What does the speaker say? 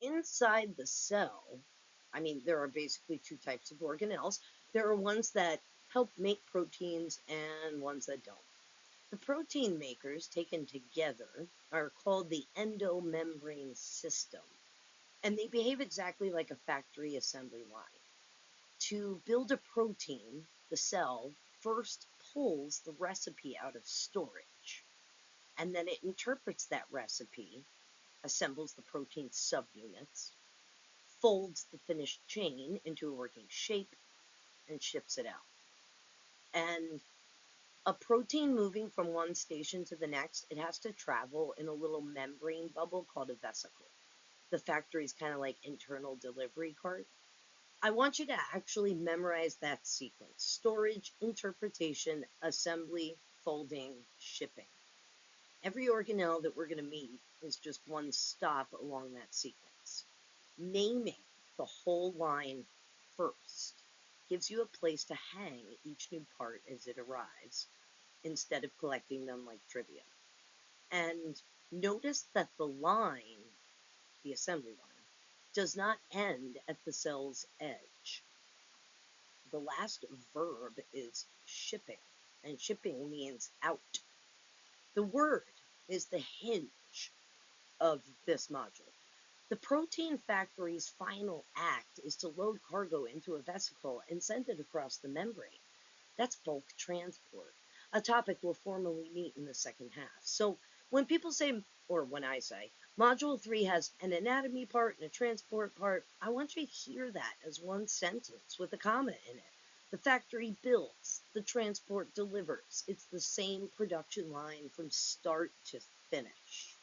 Inside the cell, there are basically two types of organelles. There are ones that help make proteins and ones that don't. The protein makers, taken together, are called the endomembrane system, and they behave exactly like a factory assembly line. To build a protein, the cell first pulls the recipe out of storage, and then it interprets that recipe, assembles the protein subunits, folds the finished chain into a working shape, and ships it out. And a protein moving from one station to the next, it has to travel in a little membrane bubble called a vesicle. The factory's kind of like internal delivery cart. I want you to actually memorize that sequence: storage, interpretation, assembly, folding, shipping. Every organelle that we're going to meet is just one stop along that sequence. Naming the whole line first gives you a place to hang each new part as it arrives, instead of collecting them like trivia. And notice that the line, the assembly line, does not end at the cell's edge. The last verb is shipping, and shipping means out. The word is the hinge of this module. The protein factory's final act is to load cargo into a vesicle and send it across the membrane. That's bulk transport, a topic we'll formally meet in the second half. So when people say, or when I say, Module 3 has an anatomy part and a transport part, I want you to hear that as one sentence with a comma in it. The factory builds, the transport delivers. It's the same production line from start to finish.